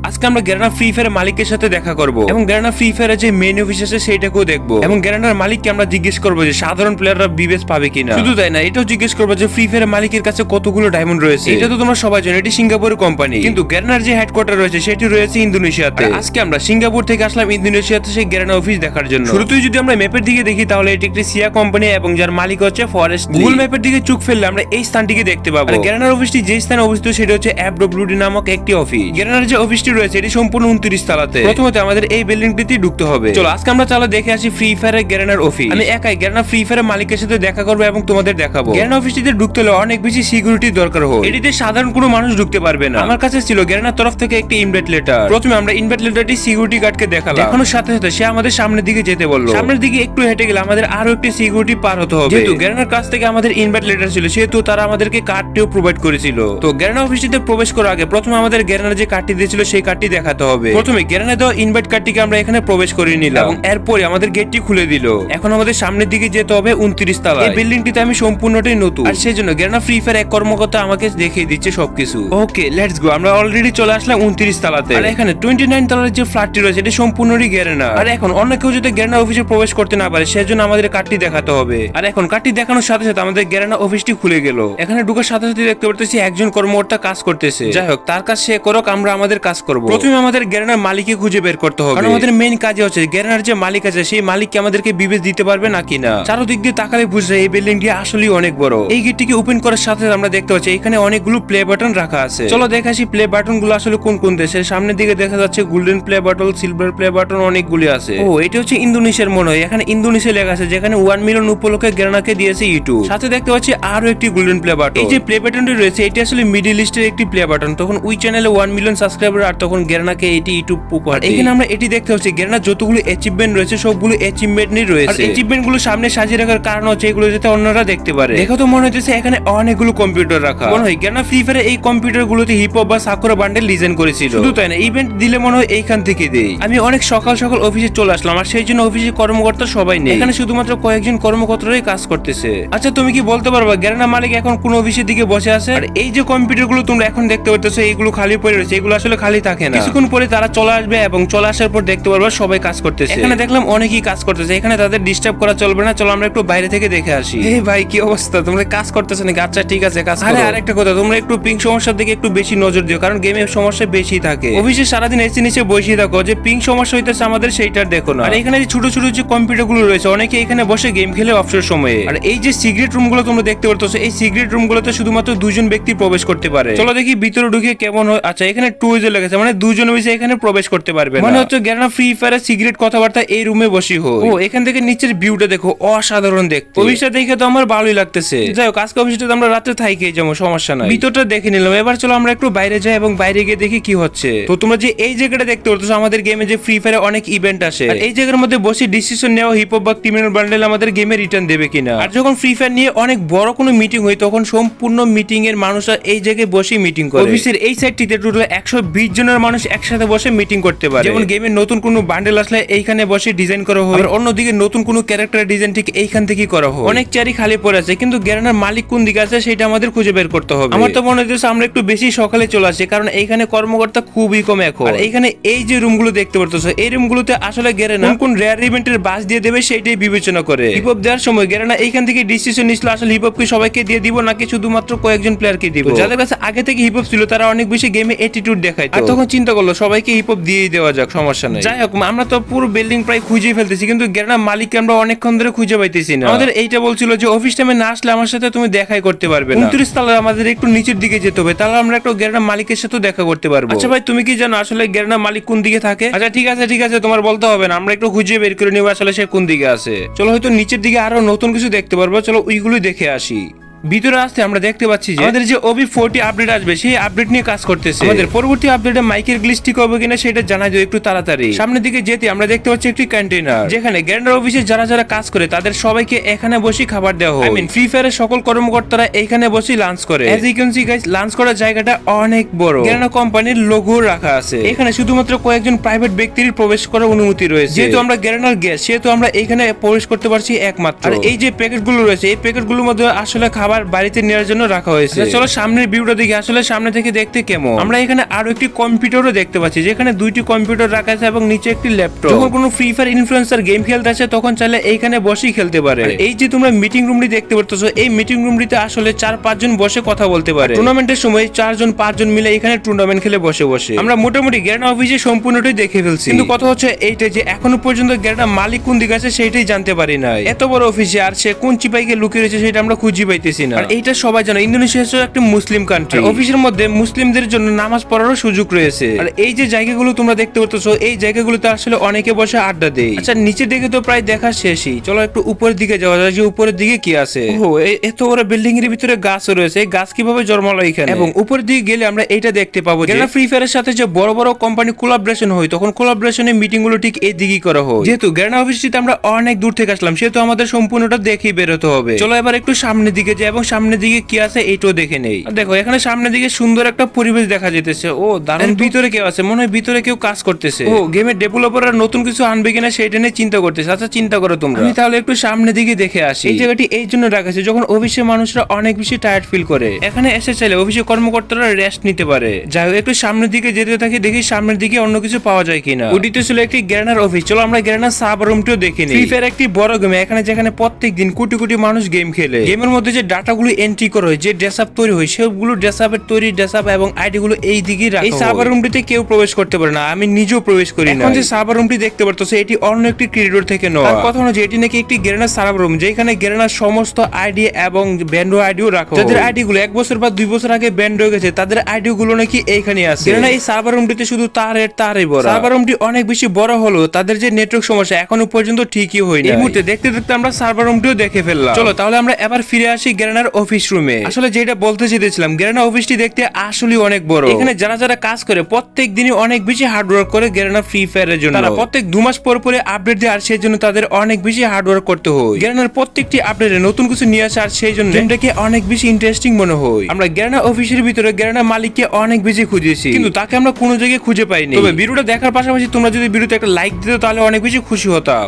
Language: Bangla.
আজকে আমরা গ্যারেনা ফ্রি ফায়ারের মালিকের সাথে দেখা করব এবং গ্যারেনা ফ্রি ফায়ারের যে মেইন অফিস আছে সেটাকেও দেখবো এবং গ্যারেনার মালিককে আমরা জিজ্ঞেস করবো যে সাধারণ প্লেয়াররা বিবেস পাবে কিনা। শুধু তাই না, এটাও জিজ্ঞেস করবো যে ফ্রি ফায়ারের মালিকের কাছে কতগুলো ডায়মন্ড রয়েছে। এটা তো তোমরা সবাই জানো, এটি সিঙ্গাপুরের কোম্পানি, কিন্তু গ্যারেনার যে হেডকোয়ার্টার রয়েছে সেটি রয়েছে ইন্দোনেশিয়াতে। আজকে আমরা সিঙ্গাপুর থেকে আসলাম ইন্দোনেশিয়াতে সেই গ্যারেনা অফিস দেখার জন্য। শুরুতেই যদি আমরা ম্যাপের দিকে দেখি তাহলে এটি একটি সিয়া কোম্পানি এবং যার মালিক হচ্ছে ফরেস্ট। গুগল ম্যাপের দিকে চোখ ফেললে আমরা এই স্থানটিকে দেখতে পাবো। গ্যারেনার অফিসটি যে স্থানে অবস্থিত সেটা হচ্ছে FWD নামক একটি অফিস। গ্যারেনার যে অফিসটি রয়েছে এটি সম্পূর্ণ 29 তলাতে। প্রথমত আমাদের এই বিল্ডিংটিতে ঢুকতে হবে। চলো আজকে আমরা চালা দেখে আসি ফ্রি ফায়ারের গ্যারেনার অফিস। আমি একাই গ্যারেনা ফ্রি ফায়ারের মালিকের সাথে দেখা করবো এবং তোমাদের দেখাবো। গ্যারেনা অফিসটিতে ঢুকতে হলে অনেক বেশি সিকিউরিটি দরকার হয়, এটিতে সাধারণ কোনো মানুষ ঢুকতে পারবে না। আমার কাছে ছিল গ্যারেনার তরফ থেকে একটি ইনভাইট লেটার। প্রথমে আমরা ইনভাইট লেটারটি সিকিউরিটি গার্ডকে দেখালাম। দেখানোর সাথে সাথে সে আমাদের সামনের দিকে যেতে বললো। সামনের দিকে একটু হেঁটে গেলে আমাদের আরো একটি সিকিউরিটি পার হতে হবে। যেহেতু গ্যারেনার কাছ থেকে আমাদের ইনভাইট লেটার ছিল সেহেতু তারা আমাদেরকে কার্ডটিও প্রোভাইড করেছিল। তো গ্যারেনা অফিসটিতে প্রবেশ করার আগে প্রথমে আমাদের গ্যারেনার যে কার্ডটি দিয়েছিল সেই কার্ডটি দেখাতে হবে। প্রথমে গ্যারেনা দেওয়া ইনভাইট কার্ডটিকে আমরা এখানে প্রবেশ করে নিলাম এবং এরপরে আমাদের গেটটি খুলে দিল। এখন আমাদের সামনের দিকে যেতে হবে 29 তলা। এই বিল্ডিংটিতে আমি সম্পূর্ণটাই নতুন, আর সেজন্য গ্যারেনা ফ্রি ফায়ার এক কর্মকর্তা আমাকে দেখিয়ে দিচ্ছে সবকিছু। ওকে লেটস গো, আমরা অলরেডি চলে আসলাম 29 তলাতে। আর এখানে 29 তলার যে ফ্ল্যাটটি রয়েছে এটি সম্পূর্ণই গ্যারেনা। আর এখন অন্য কেউ যদি গ্যারেনা অফিসে প্রবেশ করতে না পারে সেজন্য আমাদের কার্ডটি দেখাতে হবে। আর এখন কার্ডটি দেখানোর সাথে সাথে আমাদের গ্যারেনা অফিসটি খুলে গেল। এখানে ঢোকার সাথে সাথে দেখতে পারতেছি একজন কর্মকর্তা কাজ করতেছে। যাই হোক, তার কাজ সে করুক, আমরা আমাদের কাজ করব। প্রথমে আমাদের গ্যারেনার মালিককে খুঁজে বের করতে হবে, কারণ আমাদের মেইন কাজ হচ্ছে গ্যারেনার যে মালিক আছে সেই মালিককে আমাদেরকে বিবেচ দিতে পারবে নাকি না। চারদিক দিয়ে তাকালে বুঝে এই বিল্ডিংটি আসলেই অনেক বড়। এই গেটটিকে ওপেন করার সাথে সাথে আমরা দেখতে পাচ্ছি এখানে অনেকগুলো প্লে বাটন রাখা আছে। চলো দেখে আসি প্লে বাটন গুলো আসলে কোন কোন দেশের। সামনের দিকে দেখা যাচ্ছে golden play button, silver play button অনেকগুলি আছে। ও এটা হচ্ছে ইন্দোনেশিয়ার মনে হয়। এখানে ইন্দোনেশিয়া লেখা আছে, যেখানে 1 মিলিয়ন উপলক্ষে গ্যারেনাকে দিয়েছে ইউটিউব। সাথে দেখতে পাচ্ছি আরো একটি গোল্ডেন প্লে বাটন। এই যে প্লে বাটনটি রয়েছে এটি আসলে মিডল ইস্টের একটি প্লে বাটন। তখন ওই চ্যানেলে 1 মিলিয়ন সাবস্ক্রাইবার, আর তখন গ্যারেনাকে এটি ইউটিউব উপহার। এখানে আমরা এটি দেখতে পাচ্ছি গ্যারেনার যতগুলো অ্যাচিভমেন্ট রয়েছে সবগুলো অ্যাচিভমেন্টই রয়েছে। আর অ্যাচিভমেন্ট গুলো সামনে সাজিয়ে রাখার কারণ হচ্ছে এগুলো যাতে অন্যরা দেখতে পারে। দেখো তো মনে হচ্ছে এখানে অনেকগুলো কম্পিউটার রাখা। মনে হয় গ্যারেনা ফ্রি ফায়ারে এই কম্পিউটার গুলোতে হিপ হপ বা সাকুরা বান্ডেল ডিজাইন করেছিল। শুধু তাই না, ইভেন্ট দিলে মনে হয় এইখান থেকে দেই। আমি অনেক সকাল সকাল অফিসে চলে আসলাম, আর সেই জন্য অফিসে কর্মকর্তা সবাই নেই। এখানে শুধুমাত্র কয়েকজন কর্মকর্তারাই কাজ করতেছে। আচ্ছা তুমি কি বলতে পারবা গ্যারেনা মালিক এখন কোন অফিসের দিকে বসে আছে? আর এই যে কম্পিউটার গুলো তোমরা এখন দেখতে পাচ্ছ এগুলো খালি পড়ে রয়েছে, এগুলো আসলে খালি থাকে না। কিছুক্ষণ পরে তারা চলে আসবে এবং চলে আসার পর দেখতে পারবা সবাই কাজ করতেছে। এখানে দেখলাম অনেকেই কাজ করতেছে, এখানে তাদের ডিস্টার্ব করা চলবে না। চলো আমরা একটু বাইরে থেকে দেখে আসি। এই ভাই কি অবস্থা, তোমরা কাজ করতেছ নাকি? আচ্ছা ঠিক আছে কাজ করো। আর একটা কথা, তোমরা একটু পিং সমস্যার দিকে একটু বেশি নজর দিও, কারণ গেমের সমস্যা বেশি থাকে। অফিসে সারাদিন এসে নিচে বসে থাকো, যে পিং সমস্যা হইতেছে আমাদের সেইটার দেখো না। আর এখানে যে ছোট ছোট যে কম্পিউটার গুলো রয়েছে অনেকে এখানে বসে গেম খেলে অবসর সময়ে। আর এই যে সিগারেট রুম গুলো তোমরা দেখতে পারতেছ, এই সিগারেট রুম গুলোতে শুধুমাত্র 2 জন ব্যক্তি প্রবেশ করতে পারে। চলো দেখি ভিতরে ঢুকে কেমন হয়। আচ্ছা এখানে টুইজে লেগেছে, মানে 2 জন মিলে এখানে প্রবেশ করতে পারবে। মানে হচ্ছে গ্যারেনা ফ্রি ফায়ারে সিগারেট কথাবার্তা এই রুমে বসি হয়। ও এখান থেকে নিচের ভিউটা দেখো, অসাধারণ দেখতে। অফিসটা দেখে তো আমার ভালোই লাগতেছে। যাই হোক, আজকে অফিসটা আমরা রাতে থাইকে যাবো, সমস্যা নাই। ভিতরটা দেখে নিলাম, এবার চলো আমরা একটু বাইরে যাই এবং বাইরে গিয়ে দেখি কি হচ্ছে। তো তোমরা যে এই জায়গাটা দেখতে পাচ্ছ, আমাদের গেমে যে ফ্রি ফায়ারে অনেক ইভেন্ট আসে, আর এই জায়গার মধ্যে বসে ডিসিশন নেওয়া হিপ হপ বা ক্রিমিনাল বান্ডেল আমাদের গেমে রিটার্ন দেবে কিনা। আর যখন ফ্রি ফায়ার নিয়ে অনেক বড় কোনো মিটিং হয় তখন সম্পূর্ণ মিটিং এর মানুষরা এই জায়গায় বসে মিটিং করে। অফিসের এই সাইডটিতে টোটাল 120 জনের মানুষ একসাথে বসে মিটিং করতে পারে। যেমন গেমের নতুন কোনো বান্ডেল আসলে এইখানে বসে ডিজাইন করা হয়, আর অন্যদিকে নতুন কোনো ক্যারেক্টার ডিজাইন ঠিক এইখান থেকে করা হয়। অনেক চেয়ারই খালি পড়ে আছে, কিন্তু গ্যারেনার মালিক কোন দিকে আছে সেটা আমাদের খুঁজে বের করতে হবে। আমার তো মনে হচ্ছে আমরা একটু বেশি সকালে চলে আসি, কারণ এইখানে কর্মকর্তা খুবই কম এখন। আর এইখানে এই যে রুমগুলো দেখতে পারতেছো, এই রুমগুলোতে আসলে গ্যারেনা কোন রেয়ার ইভেন্টের বাস দিয়ে দেবে সেইটাই বিবেচনা করে। হিপ হপ দেওয়ার সময় গ্যারেনা এইখান থেকে ডিসিশন নিছিল আসলে হিপ হপকে সবাইকে দিয়ে দিব নাকি শুধুমাত্র কয়েকজন প্লেয়ারকে দিব। যাদের কাছে আগে থেকে হিপ হপ ছিল তারা অনেক বেশি গেমে অ্যাটিটিউড দেখায়, আর তখন চিন্তা করলো সবাইকে হিপ হপ দিয়ে দেওয়া যাক, সমস্যা নাই। যাই হোক, আমরা তো পুরো বিল্ডিং প্রায় খুঁজে ফেলতেছি, কিন্তু গ্যারেনা মালিককে আমরা অনেকক্ষণ ধরে খুঁজে পাইতেছি না। আমাদের এইটা বলছিল যে অফিস টাইমে না আসলে আমার সাথে তুমি দেখাই করতে পারবে না। 29 তলা আমাদের একটু নিচের দিকে যেতে হবে, তাহলে আমরা একটু গ্যারেনা মালিকের সাথে দেখা করতে পারবো। আচ্ছা ভাই তুমি কি জানো আসলে গ্যারেনা মালিক কোন দিকে থাকে? আচ্ছা ঠিক আছে তোমার বলতে হবে না, আমরা একটু খুঁজে বের করে নিব আসলে সে কোন দিকে আছে। চলো হয়তো নিচের দিকে আরো নতুন কিছু দেখতে পারবো, চলো ওইগুলোই দেখে আসি। ভিতরে আসতে আমরা দেখতে পাচ্ছি যে আমাদের যে OB40 আপডেট আসবে সেই আপডেট নিয়ে কাজ করতেছে। আমাদের পরবর্তী আপডেটে মাইকের গ্লিচ ঠিক হবে কিনা সেটা জানাই দিও একটু তাড়াতাড়ি। সামনের দিকে যেতে আমরা দেখতে পাচ্ছি একটি কন্টেইনার, যেখানে গ্যারেনার অফিসে যারা যারা কাজ করে তাদের সবাইকে এখানে বসে খাবার দেওয়া হয়। ফ্রি ফায়ারের সকল কর্মকর্তারা এখানে বসে লাঞ্চ করে। As you can see guys, lunch করার জায়গাটা অনেক বড়। গ্যারেনা কোম্পানির লোগো রাখা আছে। এখানে শুধুমাত্র কয়েকজন প্রাইভেট ব্যক্তির প্রবেশ করার অনুমতি রয়েছে। যেহেতু আমরা গ্যারেনার গেস্ট সেহেতু আমরা এখানে প্রবেশ করতে পারছি একমাত্র। আর এই যে প্যাকেটগুলো রয়েছে এই প্যাকেটগুলোর মধ্যে আসলে খাবার আবার বাড়িতে নেওয়ার জন্য রাখা হয়েছে। চলো সামনের ভিউটা দেখি আসলে সামনে থেকে দেখতে কেমন। আমরা এখানে আরো একটি কম্পিউটারও দেখতে পাচ্ছি, যেখানে দুইটি কম্পিউটার রাখা আছে এবং নিচে একটি ল্যাপটপ। যখন কোনো ফ্রি ফায়ার ইনফ্লুয়েন্সার গেম খেলতে আসে তখন চাইলে এইখানে বসেই খেলতে পারে। এই যে তোমরা মিটিং রুমটি দেখতে পারতেছো, এই মিটিং রুমটিতে আসলে 4-5 জন বসে কথা বলতে পারে। টুর্নামেন্টের সময় 4-5 জন মিলে এখানে টুর্নামেন্ট খেলে বসে বসে। আমরা মোটামুটি গ্যারেনা অফিসে সম্পূর্ণটাই দেখে ফেলছি, কিন্তু কথা হচ্ছে এইটা যে এখনো পর্যন্ত গ্যারেনা মালিক কোন দিকে আছে সেইটাই জানতে পারি নাই। এত বড় অফিসে আর সে কোন চিপাইকে লুকিয়ে রয়েছে সেটা আমরা খুঁজে পাইতেছি না। আর এইটা সবাই জানো, ইন্দোনেশিয়া হচ্ছে একটা মুসলিম কান্ট্রি। অফিসের মধ্যে মুসলিমদের জন্য নামাজ পড়ারও সুযোগ রয়েছে। আর এই যে জায়গাগুলো তোমরা দেখতে পাচ্ছো, এই জায়গাগুলোতে আসলে অনেকে বসে আড্ডা দেয়। আচ্ছা নিচের দিকে তো প্রায় দেখা শেষই, চলো একটু উপরের দিকে যাওয়া যায় যে উপরের দিকে কি আছে। ও এত বড় বিল্ডিং এর ভিতরে গাছ রয়েছে, গাছ কিভাবে জন্মালো এখানে? এবং উপরের দিকে গেলে আমরা এইটা দেখতে পাবো যে ফ্রি ফায়ারের সাথে যে বড় বড় কোম্পানি কোলাবরেশন হয়, তখন কোলাবরেশনের মিটিং গুলো ঠিক এই দিকেই করা হয়। যেহেতু গ্যারেনা অফিসটিতে আমরা অনেক দূর থেকে আসলাম, সেহেতু আমাদের সম্পূর্ণটা দেখেই বেরোতে হবে। চলো এবার একটু সামনের দিকে যাই এবং সামনের দিকে কি আছে এইটাও দেখে নেই। দেখো এখানে সামনের দিকে সুন্দর একটা পরিবেশ দেখা যেতেছে। ও দারুণ, ভিতরে কেউ আছে, মনে হয় ভিতরে কেউ কাজ করতেছে। ও গেমের ডেভেলপাররা নতুন কিছু আনবে কিনা সেটা নিয়ে চিন্তা করতেছে। আচ্ছা চিন্তা করো তোমরা, আমি তাহলে একটু সামনের দিকে দেখে আসি। এই জায়গাটি এই জন্য রাখা আছে যখন অফিসের মানুষরা অনেক বেশি টায়ার্ড ফিল করে, এখানে এসে চাইলে অফিসের কর্মকর্তারা রেস্ট নিতে পারে। যাই হোক একটু সামনের দিকে যেতে থাকি, দেখি সামনের দিকে অন্য কিছু পাওয়া যায় কিনা। ওটিতে ছিল একটি গ্যারেনার অফিস, চলো আমরা গ্যারেনার সাব রুমটিও দেখে নিই। ফ্রি ফায়ার একটি বড় গেম, এখানে যেখানে প্রত্যেক দিন কোটি কোটি মানুষ গেম খেলে। গেমের মধ্যে যে ডাটাগুলো এন্ট্রি করা হয়, যে ড্রেস আপ তৈরি হয়, সেগুলো ড্রেস আপের তৈরি ড্রেস আপ এবং আইডি গুলো এই দিকে রাখা হয়। এই সার্ভার রুমটিতে কেউ প্রবেশ করতে পারে না, আমি নিজেও প্রবেশ করি না। এখন যে সার্ভার রুমটি দেখতে পারতেছো, এটি অন্য একটি ক্রিয়েটর থেকে নেওয়া। কথা হলো যে এটি নাকি একটি গ্যারেনার সার্ভার রুম, যেখানে গ্যারেনার সমস্ত আইডি এবং ব্যান্ড আইডিও রাখা হয়। যাদের আইডি গুলো 1 বছর বা 2 বছর আগে ব্যান্ড হয়ে গেছে, তাদের আইডি গুলো নাকি এইখানে আছে। গ্যারেনা এই সার্ভার রুমটিতে শুধু তারই বড়। সার্ভার রুমটি অনেক বেশি বড় হলো তাদের যে নেটওয়ার্ক সমস্যা এখনো পর্যন্ত ঠিকই হয়নি। এই মুহূর্তে দেখতে দেখতে আমরা সার্ভার রুমটিও দেখে ফেললাম। চলো তাহলে আমরা এবার ফিরে আসি গ্যারেনার অফিস রুমে। আসলে যেটা বলতে চেয়েছিলাম, গ্যারেনা অফিসটি দেখতে আসলে অনেক বড়। এখানে যারা যারা কাজ করে প্রত্যেক দিনই অনেক বেশি হার্ড ওয়ার্ক করে গ্যারেনা ফ্রি ফায়ারের জন্য। তারা প্রত্যেক 2 মাস পর পরে আপডেট দেয়, আর সেই জন্য তাদের অনেক বেশি হার্ড ওয়ার্ক করতে হয়। গ্যারেনার প্রত্যেকটি আপডেটে নতুন কিছু নিয়ে আসে, আর সেই জন্য গেমটাকে অনেক বেশি ইন্টারেস্টিং মনে হয়। আমরা গ্যারেনা অফিসের ভিতরে গ্যারেনা মালিককে অনেক বেশি খুঁজেছি, কিন্তু তাকে আমরা কোনো জায়গায় খুঁজে পাইনি। তবে ভিডিওটা দেখার পাশাপাশি তোমরা যদি ভিডিওতে একটা লাইক দিতে তাহলে অনেক বেশি খুশি হতাম।